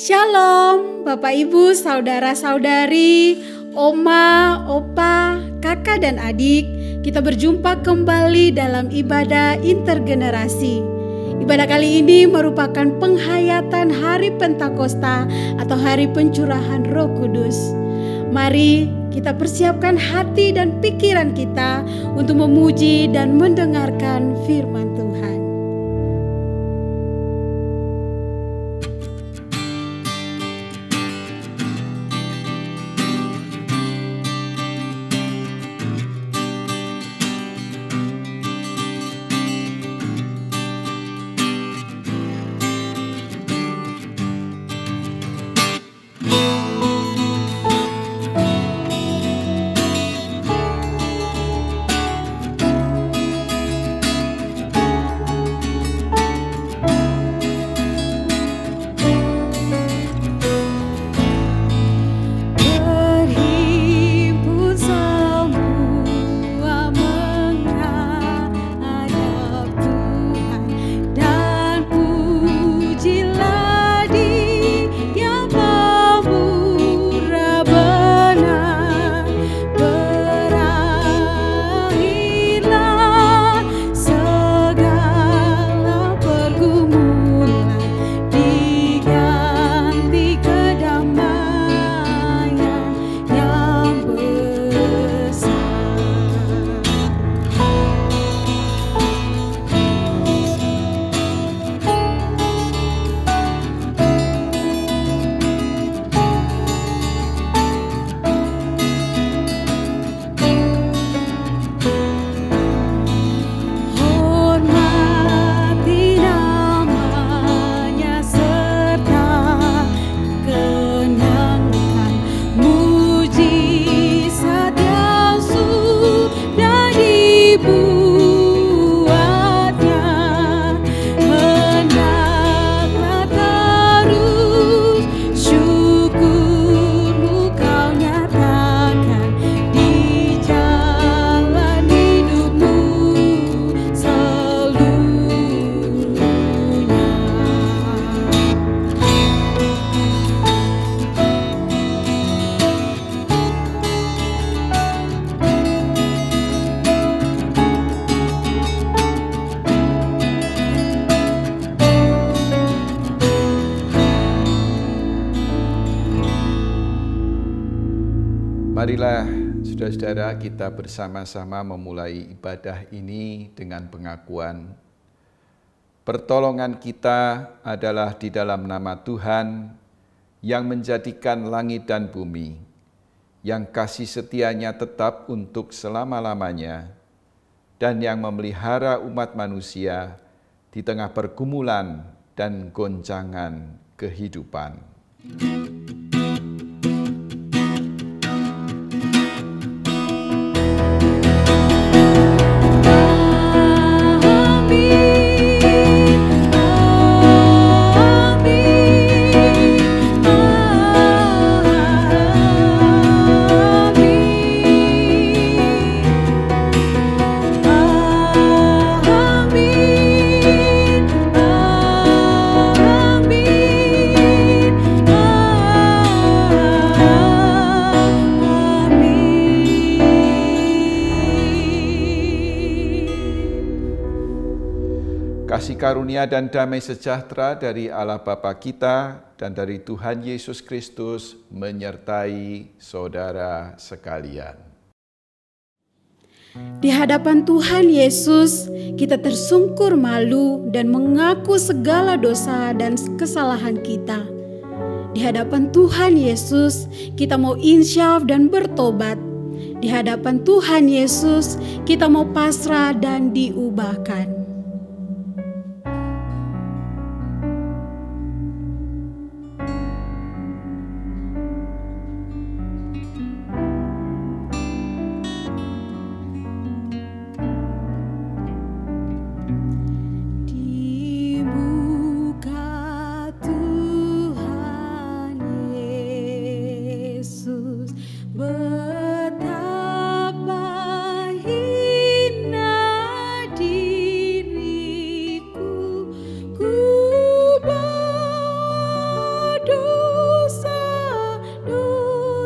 Shalom Bapak Ibu, saudara-saudari, oma, opa, kakak dan adik. Kita berjumpa kembali dalam ibadah intergenerasi. Ibadah kali ini merupakan penghayatan Hari Pentakosta atau Hari Pencurahan Roh Kudus. Mari kita persiapkan hati dan pikiran kita untuk memuji dan mendengarkan firman Tuhan. Marilah saudara-saudara kita bersama-sama memulai ibadah ini dengan pengakuan. Pertolongan kita adalah di dalam nama Tuhan yang menjadikan langit dan bumi, yang kasih setianya tetap untuk selama-lamanya, dan yang memelihara umat manusia di tengah pergumulan dan goncangan kehidupan. Kasih karunia dan damai sejahtera dari Allah Bapa kita dan dari Tuhan Yesus Kristus menyertai saudara sekalian. Di hadapan Tuhan Yesus, kita tersungkur malu dan mengaku segala dosa dan kesalahan kita. Di hadapan Tuhan Yesus, kita mau insyaf dan bertobat. Di hadapan Tuhan Yesus, kita mau pasrah dan diubahkan. Betapa hina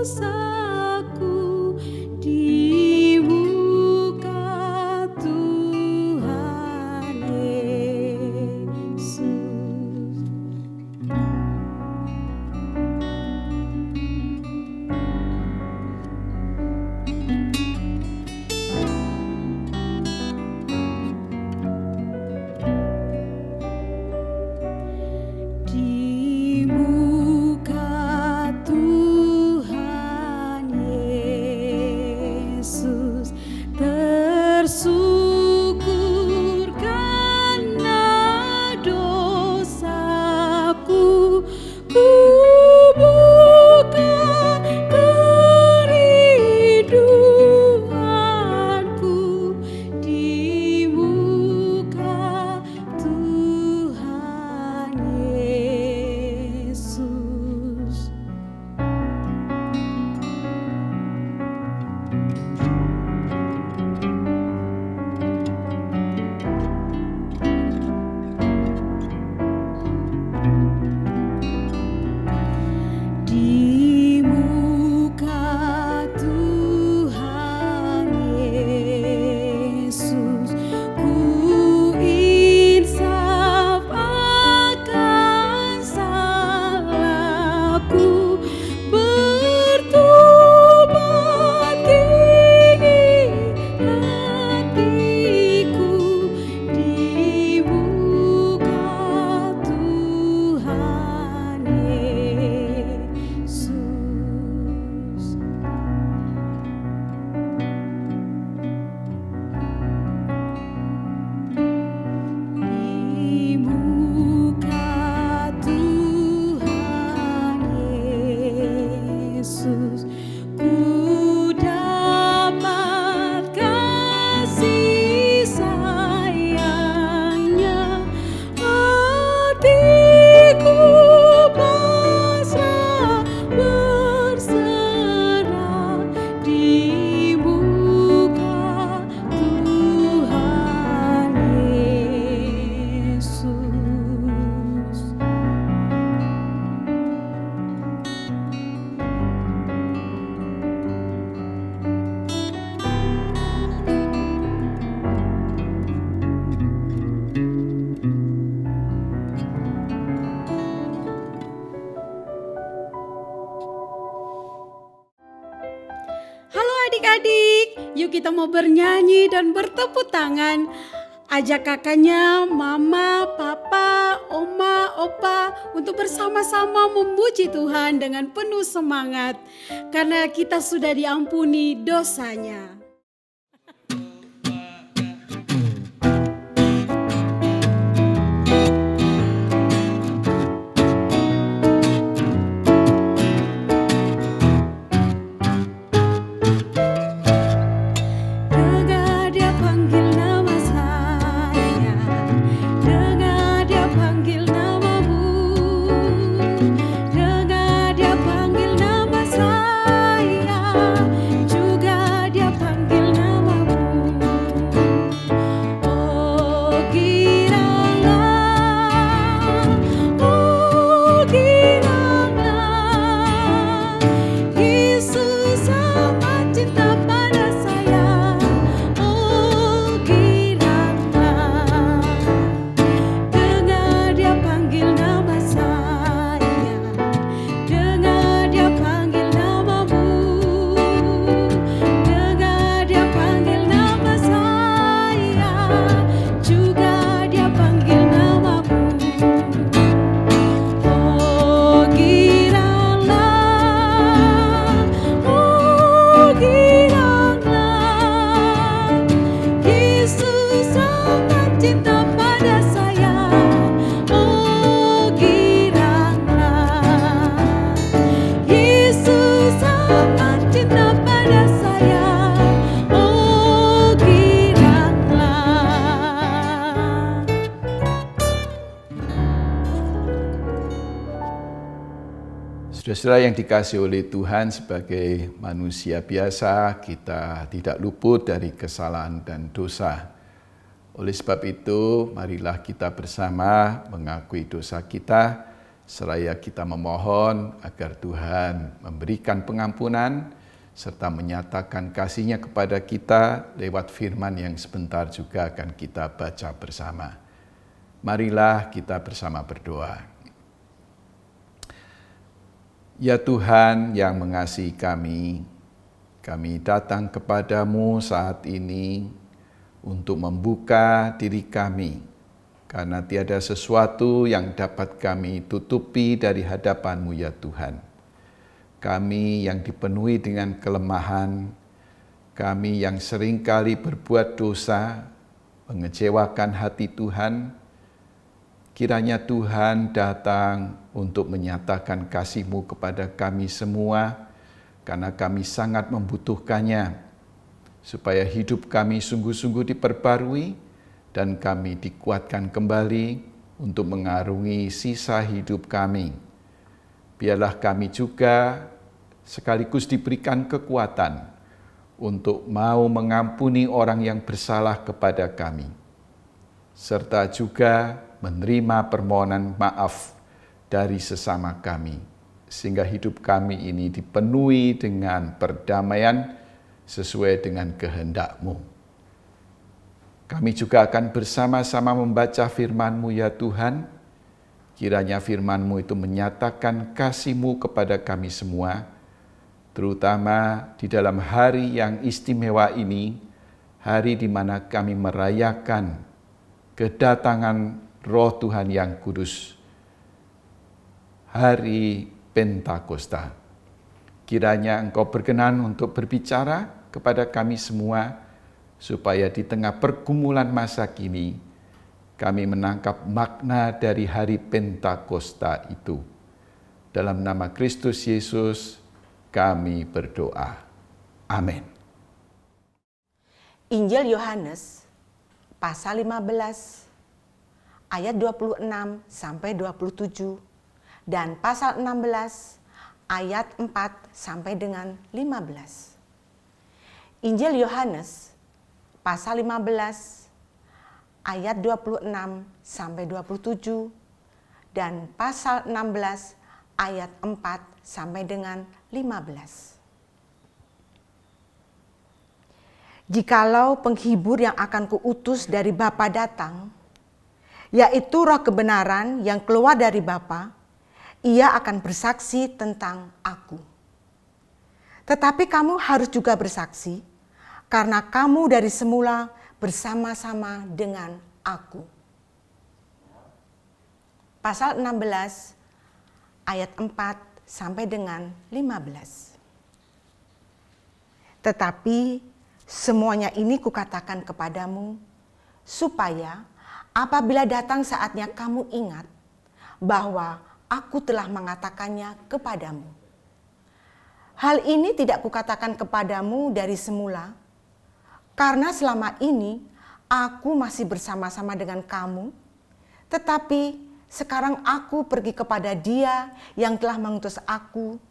dosaku di muka Tuhan Yesus. Di muka Tuhan Yesus tersyukur karena dosaku, ku buka kerinduanku di muka Tuhan Yesus. Di muka Tuhan Yesus, ku insaf akan salahku, bertobat kini hatiku di muka Tuhan Yesus. Di muka Tuhan Yesus, ku dapat kasih sayangnya, hatiku pasrah berserah di muka Tuhan Yesus. Halo adik-adik, yuk kita mau bernyanyi dan bertepuk tangan. Ajak kakaknya, mama, papa, oma, opa untuk bersama-sama memuji Tuhan dengan penuh semangat karena kita sudah diampuni dosanya. Dengar dia panggil nama saya, dengar dia panggil namamu, dengar dia panggil nama saya, juga dia panggil namamu. Oh giranglah, Yesus amat cinta pada saya. Oh giranglah, dengar dia panggil nama saya, dengar dia panggil namamu, dengar dia panggil nama saya, juga dia panggil namamu. Oh giranglah, Yesus amat cinta pada saya. Oh giranglah, Yesus amat cinta pada saya. Oh giranglah. Saudara-saudara yang dikasihi oleh Tuhan, sebagai manusia biasa, kita tidak luput dari kesalahan dan dosa. Oleh sebab itu, marilah kita bersama mengakui dosa kita seraya kita memohon agar Tuhan memberikan pengampunan serta menyatakan kasih-Nya kepada kita lewat firman yang sebentar juga akan kita baca bersama. Marilah kita bersama berdoa. Ya Tuhan yang mengasihi kami datang kepadamu saat ini untuk membuka diri kami, karena tiada sesuatu yang dapat kami tutupi dari hadapan-Mu ya Tuhan. Kami yang dipenuhi dengan kelemahan, kami yang seringkali berbuat dosa, mengecewakan hati Tuhan, kiranya Tuhan datang untuk menyatakan kasih-Mu kepada kami semua, karena kami sangat membutuhkannya, supaya hidup kami sungguh-sungguh diperbarui dan kami dikuatkan kembali untuk mengarungi sisa hidup kami. Biarlah kami juga sekaligus diberikan kekuatan untuk mau mengampuni orang yang bersalah kepada kami, serta juga menerima permohonan maaf dari sesama kami, sehingga hidup kami ini dipenuhi dengan perdamaian sesuai dengan kehendak-Mu. Kami juga akan bersama-sama membaca firman-Mu ya Tuhan. Kiranya firman-Mu itu menyatakan kasih-Mu kepada kami semua, terutama di dalam hari yang istimewa ini, hari di mana kami merayakan kedatangan Roh Tuhan yang kudus, hari Pentakosta. Kiranya Engkau berkenan untuk berbicara kepada kami semua, supaya di tengah pergumulan masa kini, kami menangkap makna dari hari Pentakosta itu. Dalam nama Kristus Yesus, kami berdoa. Amin. Injil Yohanes, pasal 15, ayat 26 sampai 27, dan pasal 16, ayat 4 sampai dengan 15. Injil Yohanes pasal 15 ayat 26 sampai 27 dan pasal 16 ayat 4 sampai dengan 15. Jikalau penghibur yang akan kuutus dari Bapa datang, yaitu Roh kebenaran yang keluar dari Bapa, Ia akan bersaksi tentang aku. Tetapi kamu harus juga bersaksi, karena kamu dari semula bersama-sama dengan aku. Pasal 16 ayat 4 sampai dengan 15. Tetapi semuanya ini kukatakan kepadamu, supaya apabila datang saatnya kamu ingat bahwa aku telah mengatakannya kepadamu. Hal ini tidak kukatakan kepadamu dari semula, karena selama ini aku masih bersama-sama dengan kamu, tetapi sekarang aku pergi kepada Dia yang telah mengutus aku,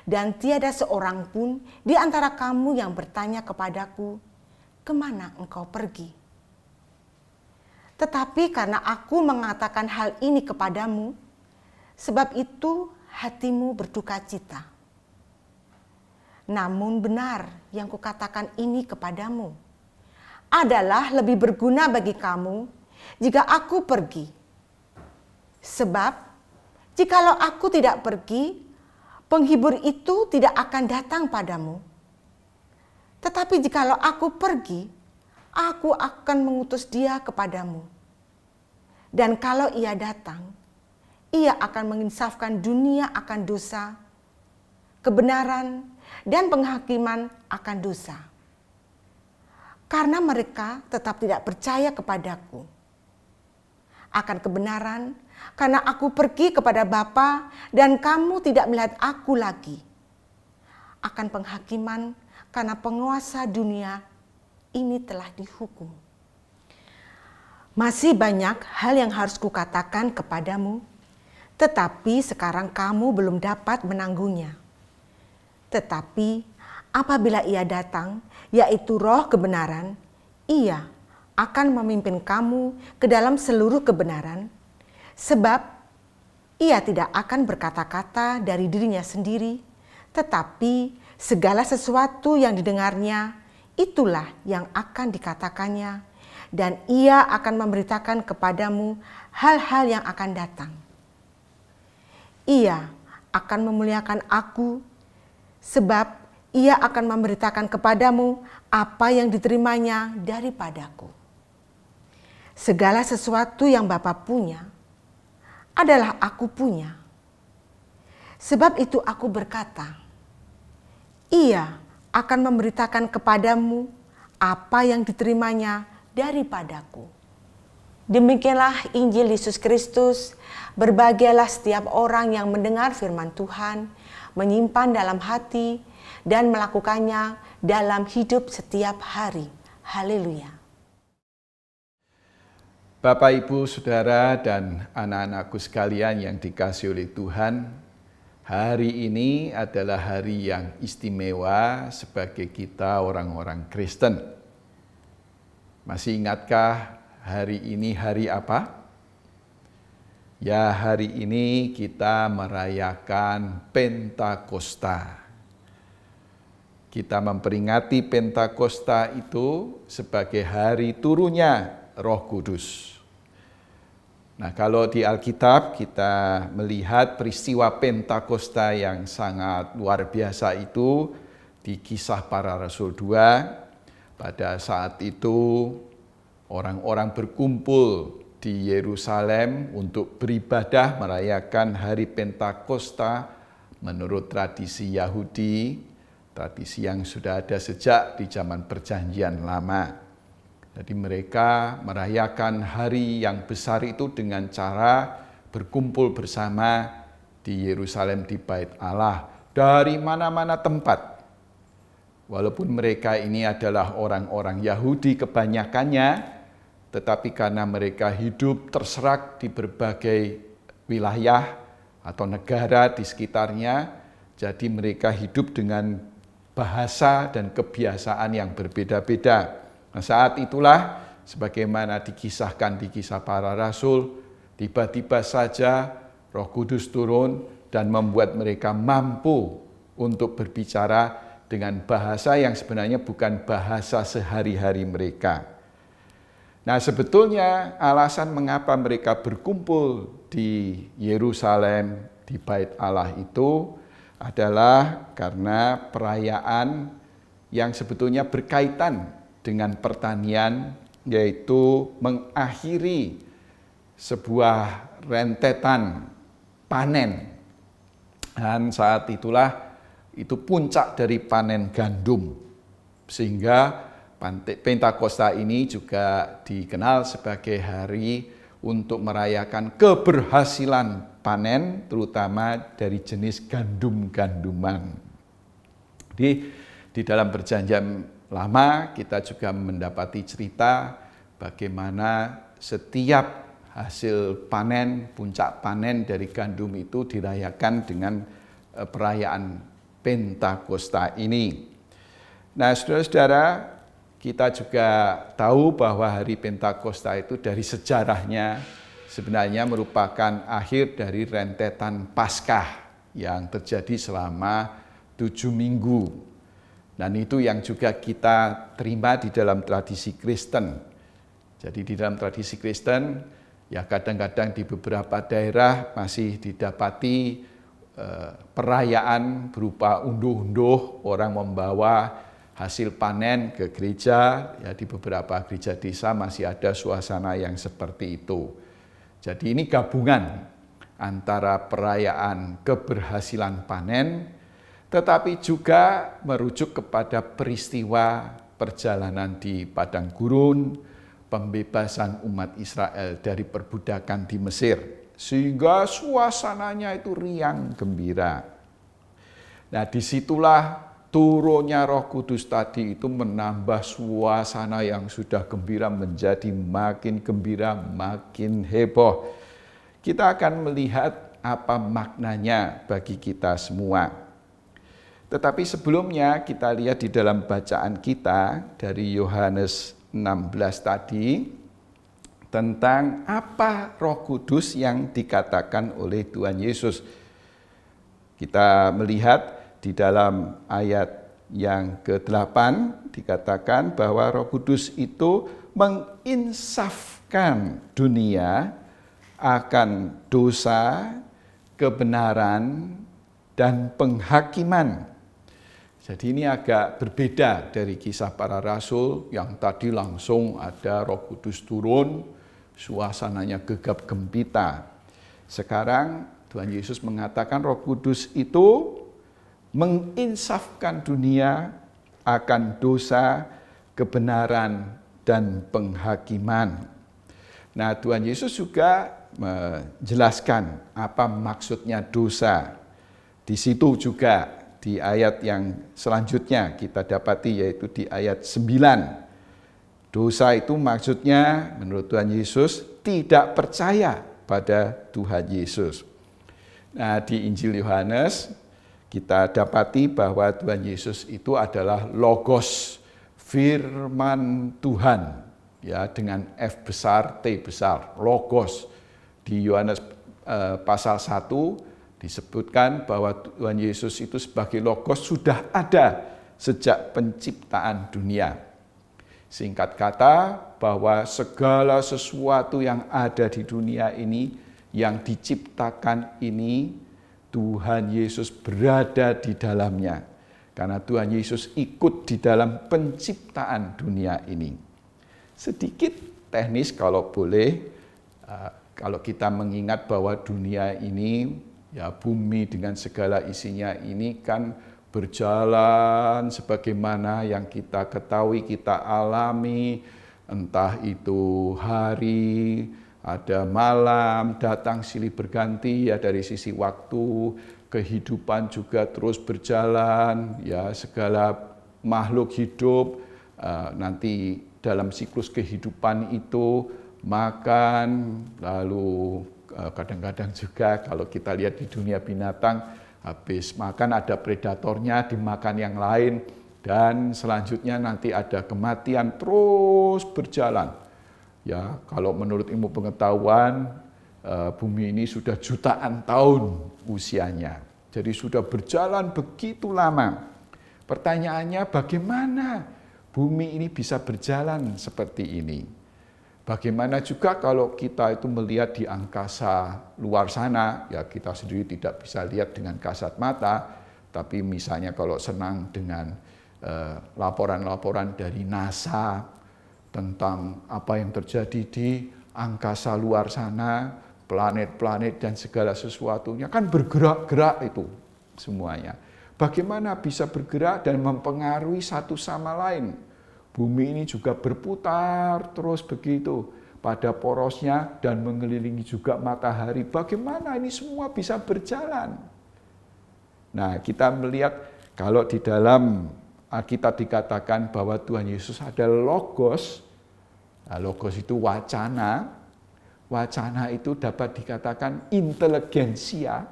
dan tiada seorang pun di antara kamu yang bertanya kepadaku, kemana engkau pergi? Tetapi karena aku mengatakan hal ini kepadamu, sebab itu hatimu berduka cita. Namun benar yang kukatakan ini kepadamu adalah lebih berguna bagi kamu jika aku pergi. Sebab jikalau aku tidak pergi, penghibur itu tidak akan datang padamu. Tetapi jikalau aku pergi, aku akan mengutus Dia kepadamu. Dan kalau Ia datang, Ia akan menginsafkan dunia akan dosa, kebenaran, dan penghakiman akan dosa. Karena mereka tetap tidak percaya kepadaku. Akan kebenaran, karena aku pergi kepada Bapa dan kamu tidak melihat aku lagi. Akan penghakiman, karena penguasa dunia ini telah dihukum. Masih banyak hal yang harus kukatakan kepadamu, tetapi sekarang kamu belum dapat menanggungnya. Tetapi apabila Ia datang, yaitu Roh kebenaran, Ia akan memimpin kamu ke dalam seluruh kebenaran, sebab Ia tidak akan berkata-kata dari dirinya sendiri, tetapi segala sesuatu yang didengarnya, itulah yang akan dikatakannya, dan ia akan memberitakan kepadamu hal-hal yang akan datang. Ia akan memuliakan aku, sebab ia akan memberitakan kepadamu apa yang diterimanya daripadaku. Segala sesuatu yang Bapa punya adalah aku punya. Sebab itu aku berkata, ia akan memberitakan kepadamu apa yang diterimanya daripadaku. Demikianlah Injil Yesus Kristus. Berbahagialah setiap orang yang mendengar firman Tuhan, menyimpan dalam hati, dan melakukannya dalam hidup setiap hari. Haleluya. Bapak, Ibu, Saudara, dan anak-anakku sekalian yang dikasihi oleh Tuhan, hari ini adalah hari yang istimewa sebagai kita orang-orang Kristen. Masih ingatkah hari ini hari apa? Ya, hari ini kita merayakan Pentakosta. Kita memperingati Pentakosta itu sebagai hari turunnya Roh Kudus. Nah, kalau di Alkitab kita melihat peristiwa Pentakosta yang sangat luar biasa itu di Kisah Para Rasul 2. Pada saat itu orang-orang berkumpul di Yerusalem untuk beribadah merayakan hari Pentakosta menurut tradisi Yahudi, tradisi yang sudah ada sejak di zaman Perjanjian Lama. Jadi mereka merayakan hari yang besar itu dengan cara berkumpul bersama di Yerusalem di Bait Allah dari mana-mana tempat. Walaupun mereka ini adalah orang-orang Yahudi kebanyakannya, tetapi karena mereka hidup terserak di berbagai wilayah atau negara di sekitarnya, jadi mereka hidup dengan bahasa dan kebiasaan yang berbeda-beda. Nah, saat itulah sebagaimana dikisahkan di Kisah Para Rasul, tiba-tiba saja Roh Kudus turun dan membuat mereka mampu untuk berbicara dengan bahasa yang sebenarnya bukan bahasa sehari-hari mereka. Nah, sebetulnya alasan mengapa mereka berkumpul di Yerusalem, di Bait Allah itu adalah karena perayaan yang sebetulnya berkaitan dengan pertanian, yaitu mengakhiri sebuah rentetan panen. Dan saat itulah itu puncak dari panen gandum. Sehingga Pentakosta ini juga dikenal sebagai hari untuk merayakan keberhasilan panen, terutama dari jenis gandum-ganduman. Di dalam Perjanjian Lama kita juga mendapati cerita bagaimana setiap hasil panen, puncak panen dari gandum itu dirayakan dengan perayaan Pentakosta ini. Nah, saudara-saudara, kita juga tahu bahwa hari Pentakosta itu dari sejarahnya sebenarnya merupakan akhir dari rentetan Paskah yang terjadi selama 7 minggu. Dan itu yang juga kita terima di dalam tradisi Kristen. Jadi di dalam tradisi Kristen, ya kadang-kadang di beberapa daerah masih didapati perayaan berupa unduh-unduh, orang membawa hasil panen ke gereja. Ya di beberapa gereja desa masih ada suasana yang seperti itu. Jadi ini gabungan antara perayaan keberhasilan panen, tetapi juga merujuk kepada peristiwa perjalanan di padang gurun, pembebasan umat Israel dari perbudakan di Mesir, sehingga suasananya itu riang gembira. Nah, disitulah turunnya Roh Kudus tadi itu menambah suasana yang sudah gembira menjadi makin gembira, makin heboh. Kita akan melihat apa maknanya bagi kita semua. Tetapi sebelumnya kita lihat di dalam bacaan kita dari Yohanes 16 tadi, tentang apa Roh Kudus yang dikatakan oleh Tuhan Yesus. Kita melihat di dalam ayat yang ke-8 dikatakan bahwa Roh Kudus itu menginsafkan dunia akan dosa, kebenaran, dan penghakiman. Jadi ini agak berbeda dari kisah para rasul yang tadi langsung ada Roh Kudus turun, suasananya gegap gempita. Sekarang Tuhan Yesus mengatakan Roh Kudus itu menginsafkan dunia akan dosa, kebenaran, dan penghakiman. Nah, Tuhan Yesus juga menjelaskan apa maksudnya dosa. Di situ juga di ayat yang selanjutnya kita dapati, yaitu di ayat 9. Dosa itu maksudnya menurut Tuhan Yesus tidak percaya pada Tuhan Yesus. Nah, di Injil Yohanes kita dapati bahwa Tuhan Yesus itu adalah Logos, firman Tuhan, ya, dengan F besar, T besar, Logos. Di Yohanes pasal 1 disebutkan bahwa Tuhan Yesus itu sebagai Logos sudah ada sejak penciptaan dunia. Singkat kata, bahwa segala sesuatu yang ada di dunia ini, yang diciptakan ini, Tuhan Yesus berada di dalamnya. Karena Tuhan Yesus ikut di dalam penciptaan dunia ini. Sedikit teknis kalau boleh, kalau kita mengingat bahwa dunia ini, ya bumi dengan segala isinya ini kan berjalan sebagaimana yang kita ketahui, kita alami, entah itu hari, ada malam, datang silih berganti, ya dari sisi waktu, kehidupan juga terus berjalan, ya segala makhluk hidup nanti dalam siklus kehidupan itu makan, lalu kadang-kadang juga kalau kita lihat di dunia binatang, habis makan ada predatornya, dimakan yang lain, dan selanjutnya nanti ada kematian terus berjalan. Ya, kalau menurut ilmu pengetahuan, bumi ini sudah jutaan tahun usianya. Jadi sudah berjalan begitu lama. Pertanyaannya, bagaimana bumi ini bisa berjalan seperti ini? Bagaimana juga kalau kita itu melihat di angkasa luar sana, ya kita sendiri tidak bisa lihat dengan kasat mata, tapi misalnya kalau senang dengan laporan-laporan dari NASA tentang apa yang terjadi di angkasa luar sana, planet-planet dan segala sesuatunya, kan bergerak-gerak itu semuanya. Bagaimana bisa bergerak dan mempengaruhi satu sama lain? Bumi ini juga berputar terus begitu pada porosnya dan mengelilingi juga matahari. Bagaimana ini semua bisa berjalan? Nah, kita melihat kalau di dalam Alkitab dikatakan bahwa Tuhan Yesus adalah Logos. Nah, Logos itu wacana. Wacana itu dapat dikatakan inteligensia.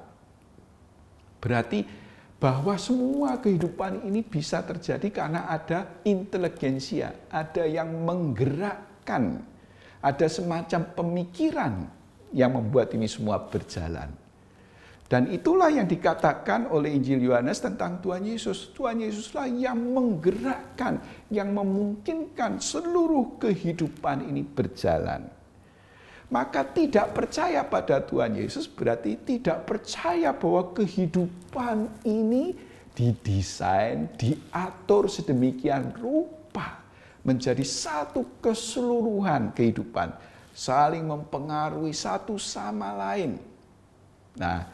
Berarti bahwa semua kehidupan ini bisa terjadi karena ada inteligensia, ada yang menggerakkan, ada semacam pemikiran yang membuat ini semua berjalan. Dan itulah yang dikatakan oleh Injil Yohanes tentang Tuhan Yesus. Tuhan Yesuslah yang menggerakkan, yang memungkinkan seluruh kehidupan ini berjalan. Maka tidak percaya pada Tuhan Yesus berarti tidak percaya bahwa kehidupan ini didesain, diatur sedemikian rupa menjadi satu keseluruhan kehidupan, saling mempengaruhi satu sama lain. Nah,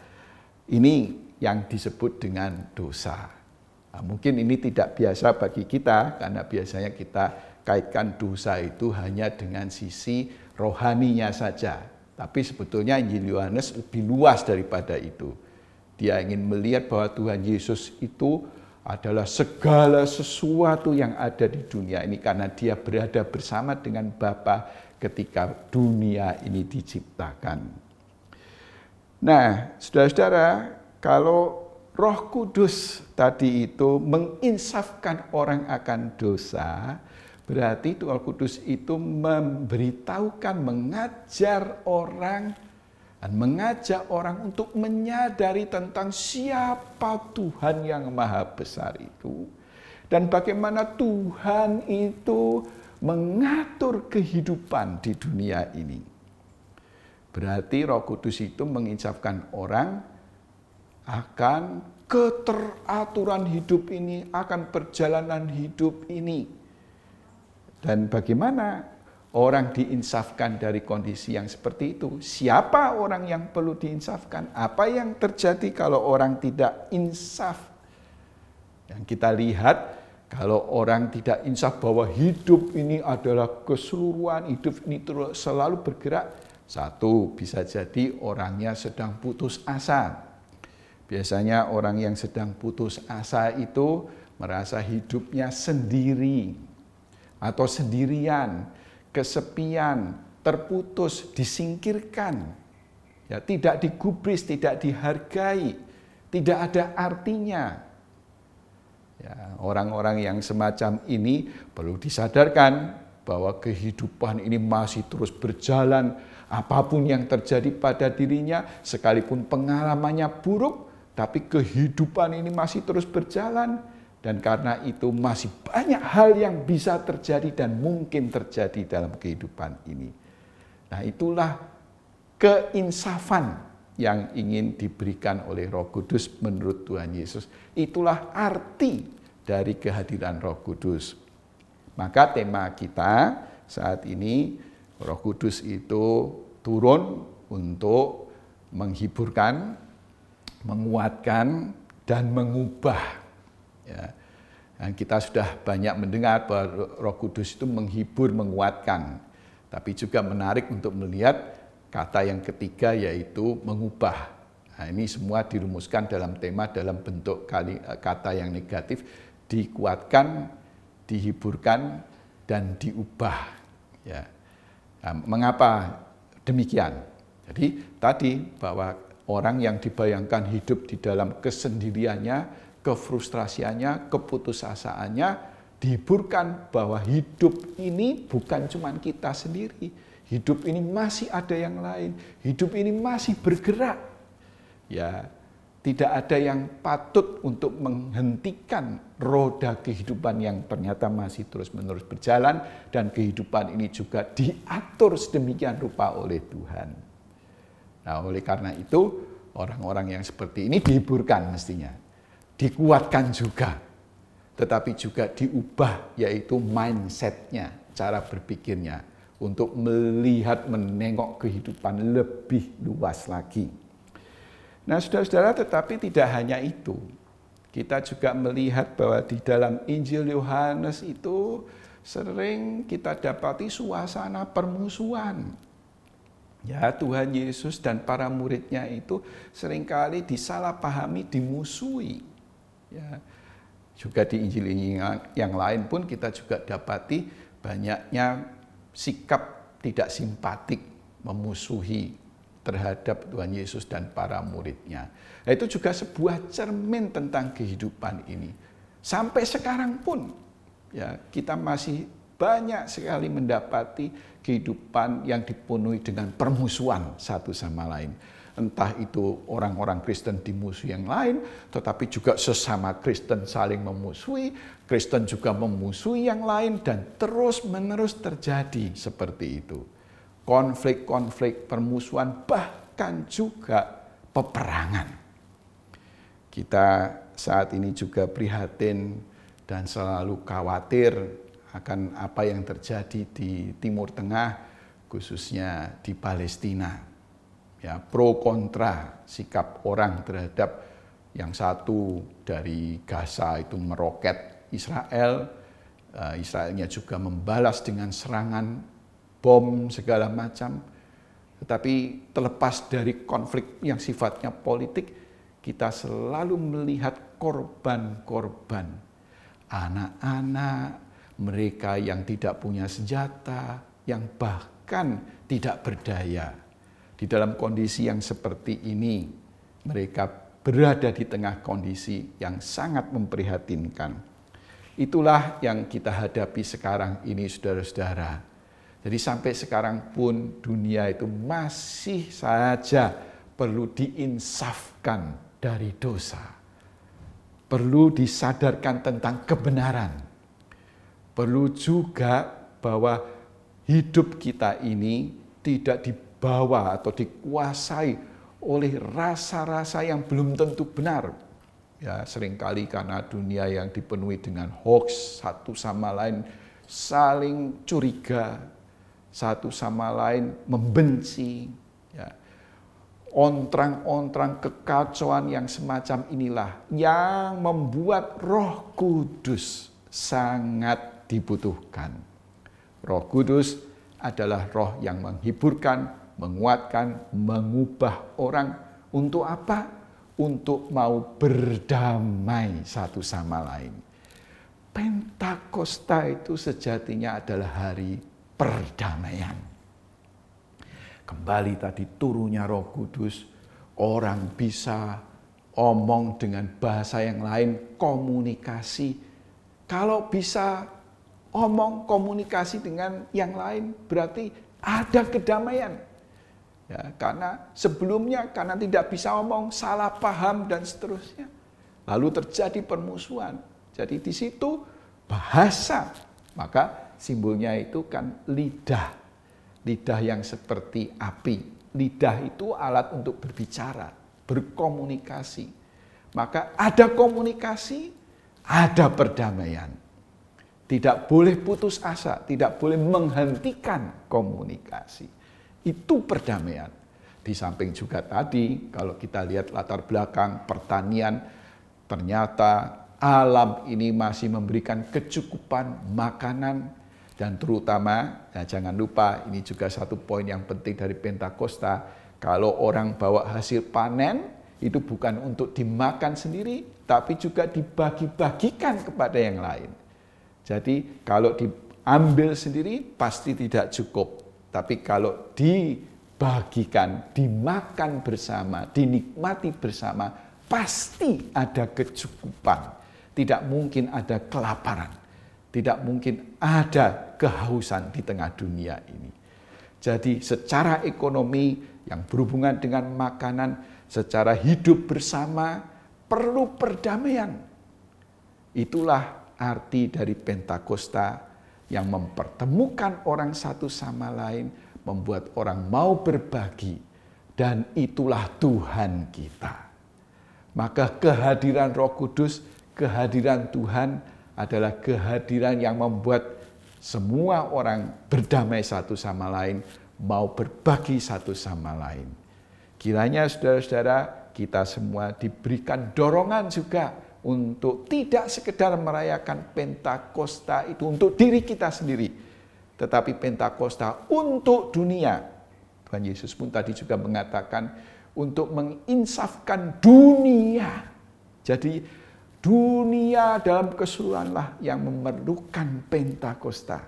ini yang disebut dengan dosa. Nah, mungkin ini tidak biasa bagi kita karena biasanya kita kaitkan dosa itu hanya dengan sisi rohaninya saja. Tapi sebetulnya Injil Yohanes lebih luas daripada itu. Dia ingin melihat bahwa Tuhan Yesus itu adalah segala sesuatu yang ada di dunia ini karena dia berada bersama dengan Bapa ketika dunia ini diciptakan. Nah, saudara-saudara, kalau Roh Kudus tadi itu menginsafkan orang akan dosa, Berarti Roh Kudus itu memberitahukan, mengajar orang dan mengajak orang untuk menyadari tentang siapa Tuhan yang maha besar itu. Dan bagaimana Tuhan itu mengatur kehidupan di dunia ini. Berarti Roh Kudus itu mengingatkan orang akan keteraturan hidup ini, akan perjalanan hidup ini. Dan bagaimana orang diinsafkan dari kondisi yang seperti itu? Siapa orang yang perlu diinsafkan? Apa yang terjadi kalau orang tidak insaf? Yang kita lihat, kalau orang tidak insaf bahwa hidup ini adalah keseluruhan, hidup ini terus selalu bergerak. Satu, bisa jadi orangnya sedang putus asa. Biasanya orang yang sedang putus asa itu merasa hidupnya sendiri atau sendirian, kesepian, terputus, disingkirkan, ya, tidak digubris, tidak dihargai, tidak ada artinya. Ya, orang-orang yang semacam ini perlu disadarkan bahwa kehidupan ini masih terus berjalan, apapun yang terjadi pada dirinya, sekalipun pengalamannya buruk, tapi kehidupan ini masih terus berjalan. Dan karena itu masih banyak hal yang bisa terjadi dan mungkin terjadi dalam kehidupan ini. Nah, itulah keinsafan yang ingin diberikan oleh Roh Kudus menurut Tuhan Yesus. Itulah arti dari kehadiran Roh Kudus. Maka tema kita saat ini, Roh Kudus itu turun untuk menghiburkan, menguatkan, dan mengubah. Ya, dan kita sudah banyak mendengar bahwa Roh Kudus itu menghibur, menguatkan. Tapi juga menarik untuk melihat kata yang ketiga, yaitu mengubah. Nah, ini semua dirumuskan dalam tema dalam bentuk kata yang negatif, dikuatkan, dihiburkan, dan diubah. Ya. Nah, mengapa demikian? Jadi tadi bahwa orang yang dibayangkan hidup di dalam kesendiriannya, kefrustrasiannya, keputusasaannya, dihiburkan bahwa hidup ini bukan cuma kita sendiri. Hidup ini masih ada yang lain. Hidup ini masih bergerak. Ya, tidak ada yang patut untuk menghentikan roda kehidupan yang ternyata masih terus-menerus berjalan, dan kehidupan ini juga diatur sedemikian rupa oleh Tuhan. Nah, oleh karena itu, orang-orang yang seperti ini dihiburkan mestinya. Dikuatkan juga, tetapi juga diubah, yaitu mindset-nya, cara berpikirnya, untuk melihat, menengok kehidupan lebih luas lagi. Nah, saudara-saudara, tetapi tidak hanya itu. Kita juga melihat bahwa di dalam Injil Yohanes itu sering kita dapati suasana permusuhan. Ya, Tuhan Yesus dan para muridnya itu seringkali disalahpahami, dimusuhi. Ya, juga di Injil yang lain pun kita juga dapati banyaknya sikap tidak simpatik, memusuhi terhadap Tuhan Yesus dan para muridnya. Nah, itu juga sebuah cermin tentang kehidupan ini. Sampai sekarang pun, ya, kita masih banyak sekali mendapati kehidupan yang dipenuhi dengan permusuhan satu sama lain. Entah itu orang-orang Kristen dimusuhi yang lain, tetapi juga sesama Kristen saling memusuhi, Kristen juga memusuhi yang lain, dan terus-menerus terjadi seperti itu. Konflik-konflik, permusuhan, bahkan juga peperangan. Kita saat ini juga prihatin dan selalu khawatir akan apa yang terjadi di Timur Tengah, khususnya di Palestina. Ya, pro kontra sikap orang terhadap yang satu dari Gaza itu meroket Israel, Israelnya juga membalas dengan serangan bom segala macam. Tetapi terlepas dari konflik yang sifatnya politik, kita selalu melihat korban-korban, anak-anak, mereka yang tidak punya senjata, yang bahkan tidak berdaya. Di dalam kondisi yang seperti ini, mereka berada di tengah kondisi yang sangat memprihatinkan. Itulah yang kita hadapi sekarang ini, saudara-saudara. Jadi sampai sekarang pun dunia itu masih saja perlu diinsafkan dari dosa. Perlu disadarkan tentang kebenaran. Perlu juga bahwa hidup kita ini tidak dibawa atau dikuasai oleh rasa-rasa yang belum tentu benar. Ya, seringkali karena dunia yang dipenuhi dengan hoax, satu sama lain saling curiga, satu sama lain membenci, ya. Ontrang-ontrang kekacauan yang semacam inilah yang membuat Roh Kudus sangat dibutuhkan. Roh Kudus adalah roh yang menghiburkan, menguatkan, mengubah orang untuk apa? Untuk mau berdamai satu sama lain. Pentakosta itu sejatinya adalah hari perdamaian. Kembali tadi turunnya Roh Kudus, orang bisa omong dengan bahasa yang lain, komunikasi. Kalau bisa omong komunikasi dengan yang lain, berarti ada kedamaian. Ya, karena sebelumnya karena tidak bisa omong, salah paham dan seterusnya. Lalu terjadi permusuhan. Jadi di situ bahasa, maka simbolnya itu kan lidah. Lidah yang seperti api. Lidah itu alat untuk berbicara, berkomunikasi. Maka ada komunikasi, ada perdamaian. Tidak boleh putus asa, tidak boleh menghentikan komunikasi. Itu perdamaian. Di samping juga tadi, kalau kita lihat latar belakang pertanian, ternyata alam ini masih memberikan kecukupan makanan, dan terutama, nah jangan lupa ini juga satu poin yang penting dari Pentakosta, kalau orang bawa hasil panen, itu bukan untuk dimakan sendiri, tapi juga dibagi-bagikan kepada yang lain. Jadi kalau diambil sendiri pasti tidak cukup. Tapi kalau dibagikan, dimakan bersama, dinikmati bersama, pasti ada kecukupan. Tidak mungkin ada kelaparan. Tidak mungkin ada kehausan di tengah dunia ini. Jadi secara ekonomi yang berhubungan dengan makanan, secara hidup bersama, perlu perdamaian. Itulah arti dari Pentakosta, yang mempertemukan orang satu sama lain, membuat orang mau berbagi, dan itulah Tuhan kita. Maka kehadiran Roh Kudus, kehadiran Tuhan adalah kehadiran yang membuat semua orang berdamai satu sama lain, mau berbagi satu sama lain. Kiranya saudara-saudara, kita semua diberikan dorongan juga untuk tidak sekedar merayakan Pentakosta itu untuk diri kita sendiri, tetapi Pentakosta untuk dunia. Tuhan Yesus pun tadi juga mengatakan untuk menginsafkan dunia. Jadi dunia dalam keseluruhanlah yang memerlukan Pentakosta.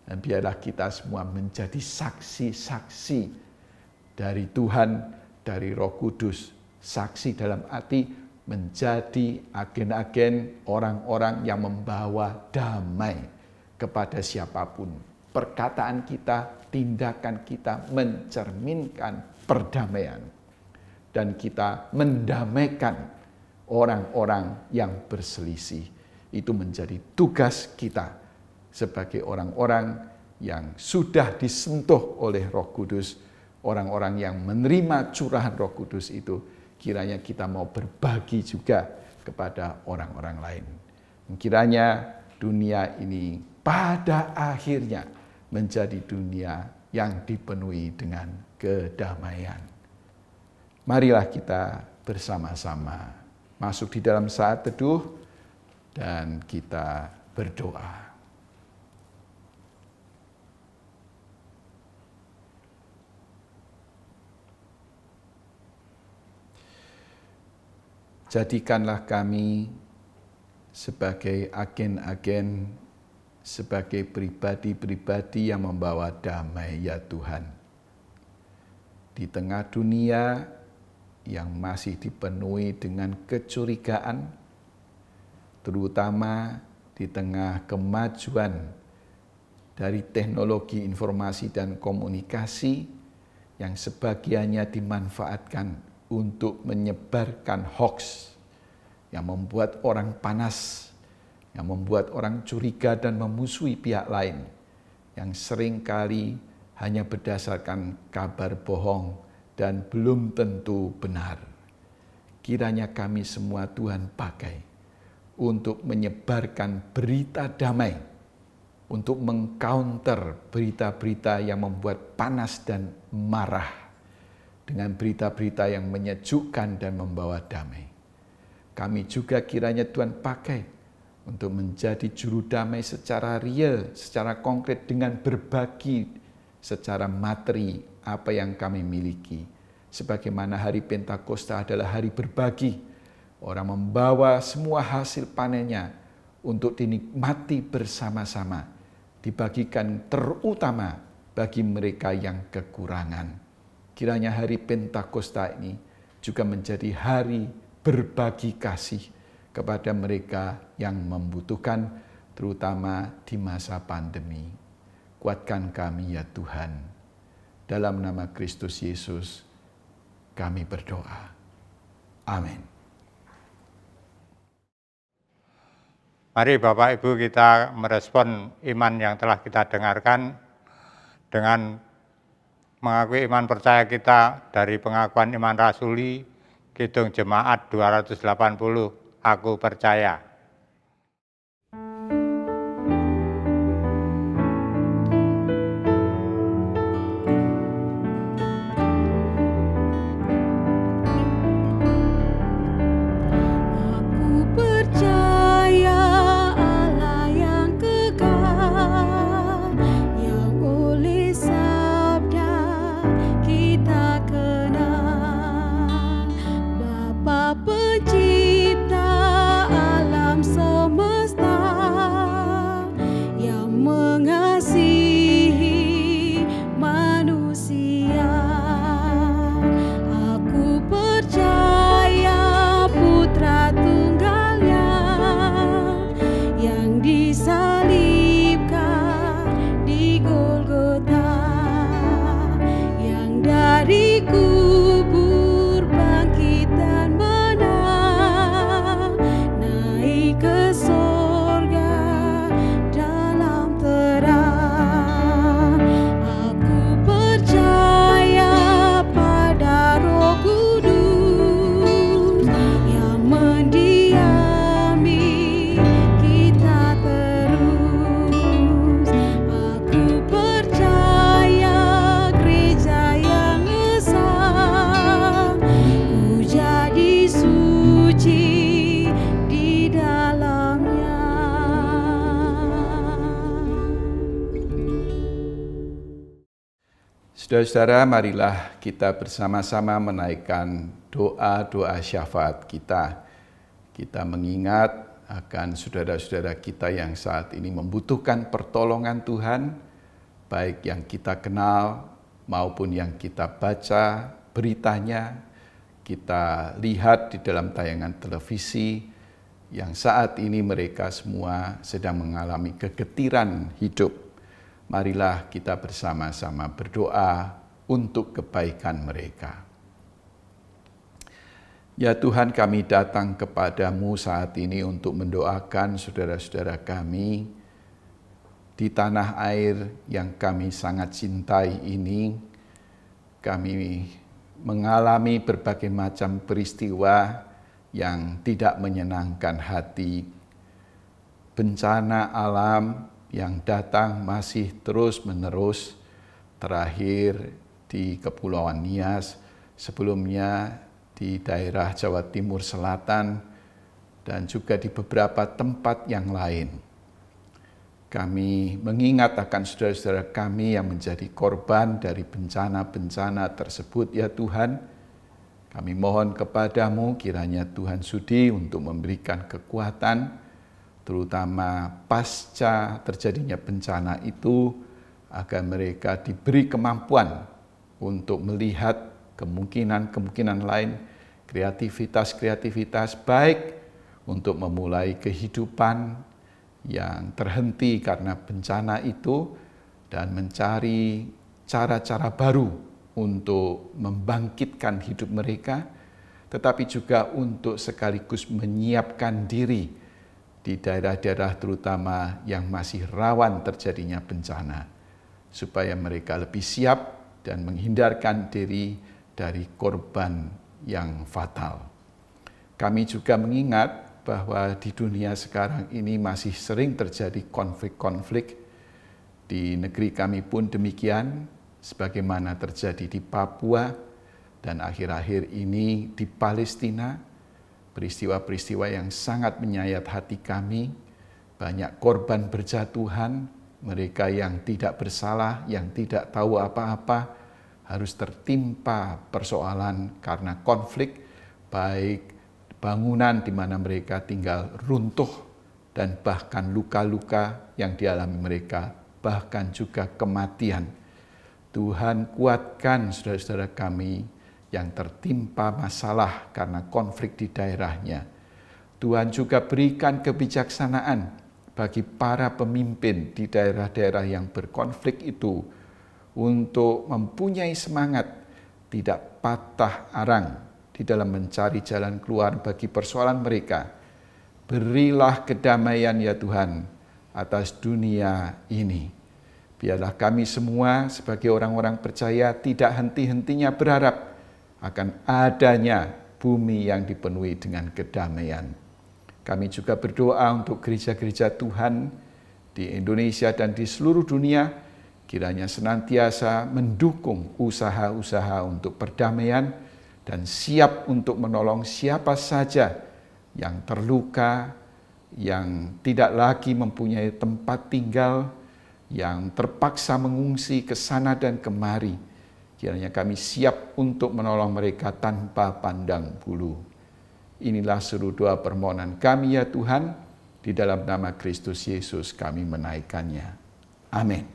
Dan biarlah kita semua menjadi saksi-saksi dari Tuhan, dari Roh Kudus. Saksi dalam arti menjadi agen-agen orang-orang yang membawa damai kepada siapapun. Perkataan kita, tindakan kita mencerminkan perdamaian. Dan kita mendamaikan orang-orang yang berselisih. Itu menjadi tugas kita sebagai orang-orang yang sudah disentuh oleh Roh Kudus, orang-orang yang menerima curahan Roh Kudus itu. Kiranya kita mau berbagi juga kepada orang-orang lain. Kiranya dunia ini pada akhirnya menjadi dunia yang dipenuhi dengan kedamaian. Marilah kita bersama-sama masuk di dalam saat teduh dan kita berdoa. Jadikanlah kami sebagai agen-agen, sebagai pribadi-pribadi yang membawa damai ya Tuhan. Di tengah dunia yang masih dipenuhi dengan kecurigaan, terutama di tengah kemajuan dari teknologi informasi dan komunikasi yang sebagiannya dimanfaatkan untuk menyebarkan hoax yang membuat orang panas, yang membuat orang curiga dan memusuhi pihak lain, yang seringkali hanya berdasarkan kabar bohong dan belum tentu benar. Kiranya kami semua Tuhan pakai untuk menyebarkan berita damai, untuk mengcounter berita-berita yang membuat panas dan marah dengan berita-berita yang menyejukkan dan membawa damai. Kami juga kiranya Tuhan pakai untuk menjadi juru damai secara real, secara konkret dengan berbagi secara materi apa yang kami miliki. Sebagaimana hari Pentakosta adalah hari berbagi, orang membawa semua hasil panennya untuk dinikmati bersama-sama, dibagikan terutama bagi mereka yang kekurangan. Kiranya hari Pentakosta ini juga menjadi hari berbagi kasih kepada mereka yang membutuhkan, terutama di masa pandemi. Kuatkan kami ya Tuhan. Dalam nama Kristus Yesus kami berdoa. Amin. Mari Bapak Ibu kita merespon iman yang telah kita dengarkan dengan mengakui iman percaya kita dari pengakuan iman rasuli Kidung Jemaat 280, Aku Percaya. Saudara-saudara, marilah kita bersama-sama menaikkan doa-doa syafaat kita. Kita mengingat akan saudara-saudara kita yang saat ini membutuhkan pertolongan Tuhan, baik yang kita kenal maupun yang kita baca beritanya, kita lihat di dalam tayangan televisi, yang saat ini mereka semua sedang mengalami kegetiran hidup. Marilah kita bersama-sama berdoa untuk kebaikan mereka. Ya Tuhan, kami datang kepadamu saat ini untuk mendoakan saudara-saudara kami di tanah air yang kami sangat cintai ini. Kami mengalami berbagai macam peristiwa yang tidak menyenangkan hati. Bencana alam yang datang masih terus-menerus, terakhir di Kepulauan Nias, sebelumnya di daerah Jawa Timur Selatan, dan juga di beberapa tempat yang lain. Kami mengingat akan saudara-saudara kami yang menjadi korban dari bencana-bencana tersebut, ya Tuhan. Kami mohon kepadamu kiranya Tuhan sudi untuk memberikan kekuatan, terutama pasca terjadinya bencana itu, agar mereka diberi kemampuan untuk melihat kemungkinan-kemungkinan lain, kreativitas-kreativitas baik untuk memulai kehidupan yang terhenti karena bencana itu dan mencari cara-cara baru untuk membangkitkan hidup mereka, tetapi juga untuk sekaligus menyiapkan diri di daerah-daerah terutama yang masih rawan terjadinya bencana, supaya mereka lebih siap dan menghindarkan diri dari korban yang fatal. Kami juga mengingat bahwa di dunia sekarang ini masih sering terjadi konflik-konflik. Di negeri kami pun demikian, sebagaimana terjadi di Papua dan akhir-akhir ini di Palestina, peristiwa-peristiwa yang sangat menyayat hati kami, banyak korban berjatuhan, mereka yang tidak bersalah, yang tidak tahu apa-apa, harus tertimpa persoalan karena konflik, baik bangunan di mana mereka tinggal runtuh dan bahkan luka-luka yang dialami mereka, bahkan juga kematian. Tuhan kuatkan saudara-saudara kami yang tertimpa masalah karena konflik di daerahnya. Tuhan juga berikan kebijaksanaan bagi para pemimpin di daerah-daerah yang berkonflik itu untuk mempunyai semangat, tidak patah arang di dalam mencari jalan keluar bagi persoalan mereka. Berilah kedamaian ya Tuhan atas dunia ini. Biarlah kami semua sebagai orang-orang percaya tidak henti-hentinya berharap akan adanya bumi yang dipenuhi dengan kedamaian. Kami juga berdoa untuk gereja-gereja Tuhan di Indonesia dan di seluruh dunia, kiranya senantiasa mendukung usaha-usaha untuk perdamaian dan siap untuk menolong siapa saja yang terluka, yang tidak lagi mempunyai tempat tinggal, yang terpaksa mengungsi ke sana dan kemari. Kiranya kami siap untuk menolong mereka tanpa pandang bulu. Inilah seluruh doa permohonan kami ya Tuhan, di dalam nama Kristus Yesus kami menaikkannya. Amin.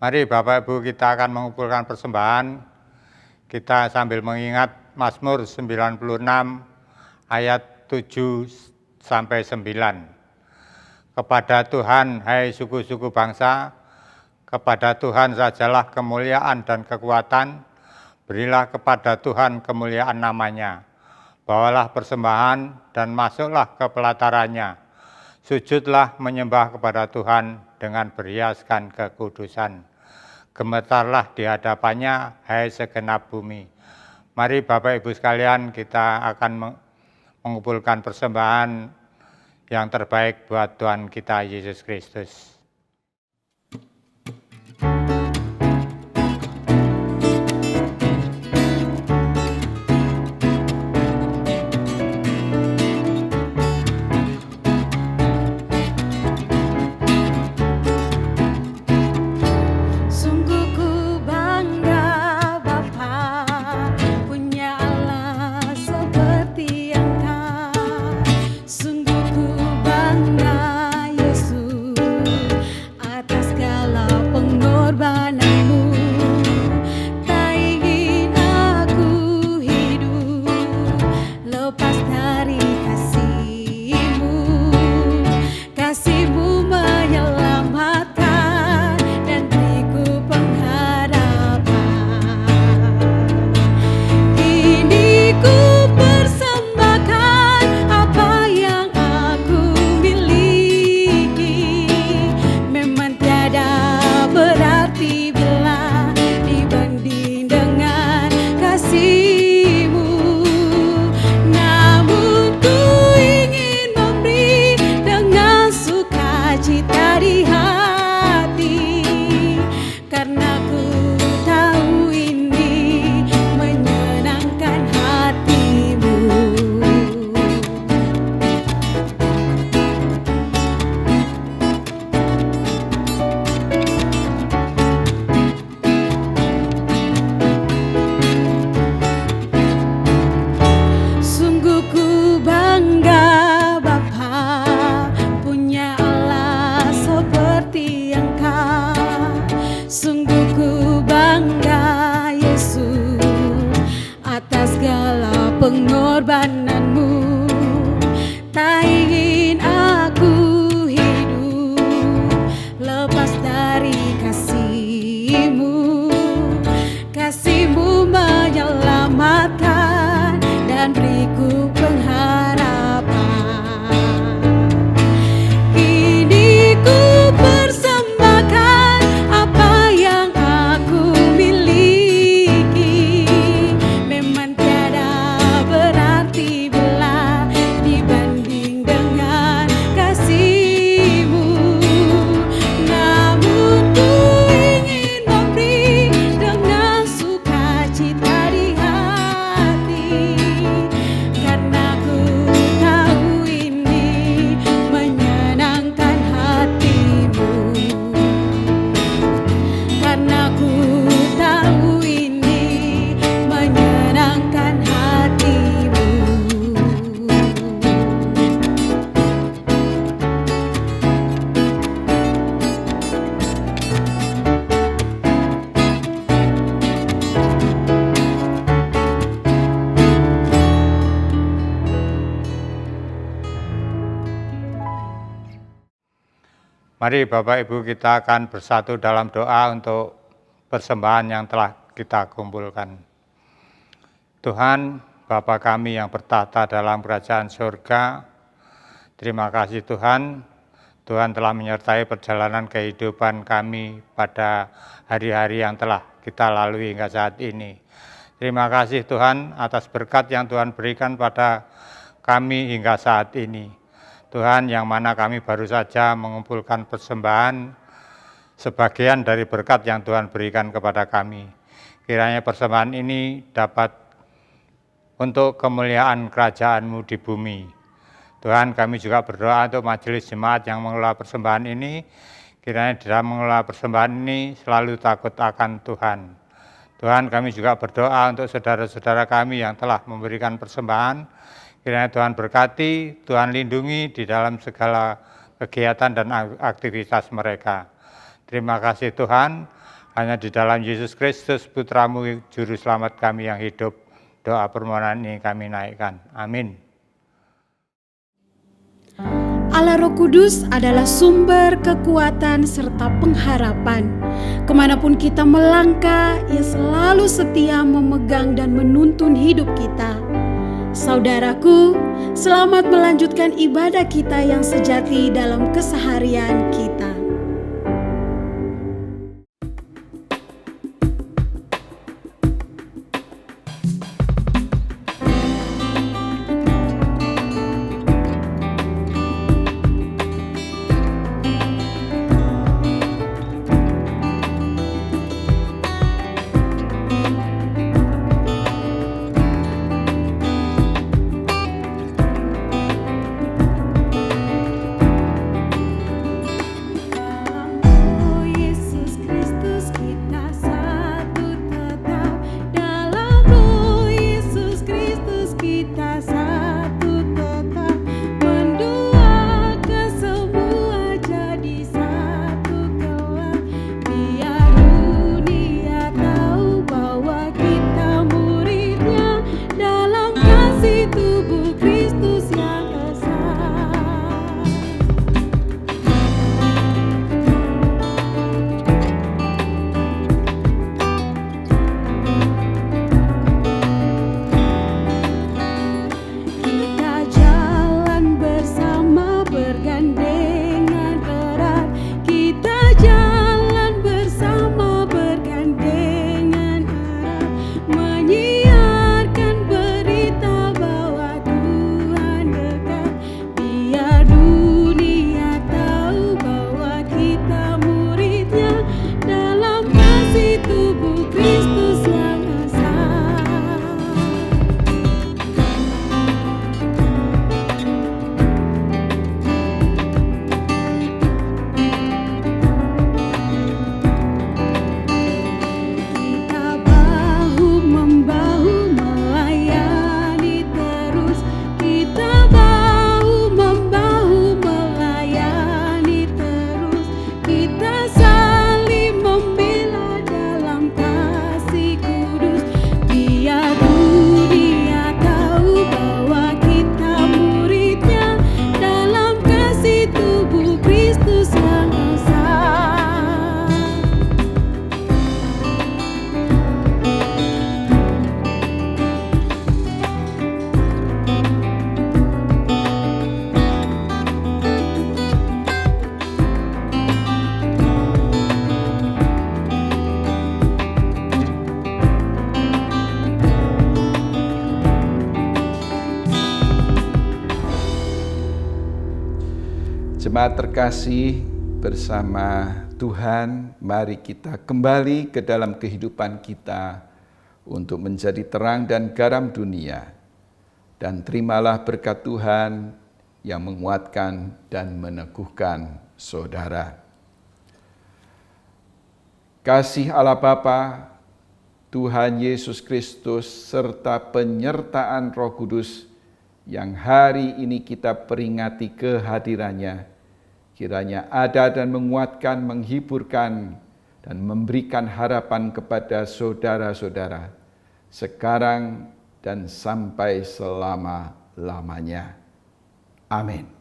Mari Bapak Ibu kita akan mengumpulkan persembahan. Kita sambil mengingat Mazmur 96 ayat 7 sampai 9. Kepada Tuhan, hai suku-suku bangsa, kepada Tuhan sajalah kemuliaan dan kekuatan, berilah kepada Tuhan kemuliaan namanya. Bawalah persembahan dan masuklah ke pelatarannya. Sujudlah menyembah kepada Tuhan dengan berhiaskan kekudusan. Gemetarlah di hadapannya, hai segenap bumi. Mari Bapak Ibu sekalian, kita akan mengumpulkan persembahan yang terbaik buat Tuhan kita Yesus Kristus. Sungguh ku bangga Yesus. Mari Bapak Ibu kita akan bersatu dalam doa untuk persembahan yang telah kita kumpulkan. Tuhan, Bapa kami yang bertahta dalam kerajaan surga, terima kasih Tuhan, Tuhan telah menyertai perjalanan kehidupan kami pada hari-hari yang telah kita lalui hingga saat ini. Terima kasih Tuhan atas berkat yang Tuhan berikan pada kami hingga saat ini. Tuhan, yang mana kami baru saja mengumpulkan persembahan sebagian dari berkat yang Tuhan berikan kepada kami. Kiranya persembahan ini dapat untuk kemuliaan kerajaan-Mu di bumi. Tuhan, kami juga berdoa untuk majelis jemaat yang mengelola persembahan ini. Kiranya di dalam mengelola persembahan ini selalu takut akan Tuhan. Tuhan, kami juga berdoa untuk saudara-saudara kami yang telah memberikan persembahan. Kiranya Tuhan berkati, Tuhan lindungi di dalam segala kegiatan dan aktivitas mereka. Terima kasih Tuhan, hanya di dalam Yesus Kristus Putra-Mu, Juru Selamat kami yang hidup. Doa permohonan ini kami naikkan. Amin. Allah Roh Kudus adalah sumber kekuatan serta pengharapan. Kemanapun kita melangkah, Ia selalu setia memegang dan menuntun hidup kita. Saudaraku, selamat melanjutkan ibadah kita yang sejati dalam keseharian kita. Jemaat terkasih, bersama Tuhan, mari kita kembali ke dalam kehidupan kita untuk menjadi terang dan garam dunia. Dan terimalah berkat Tuhan yang menguatkan dan meneguhkan saudara. Kasih Allah Bapa, Tuhan Yesus Kristus, serta penyertaan Roh Kudus yang hari ini kita peringati kehadirannya, kiranya ada dan menguatkan, menghiburkan, dan memberikan harapan kepada saudara-saudara, sekarang dan sampai selama-lamanya. Amin.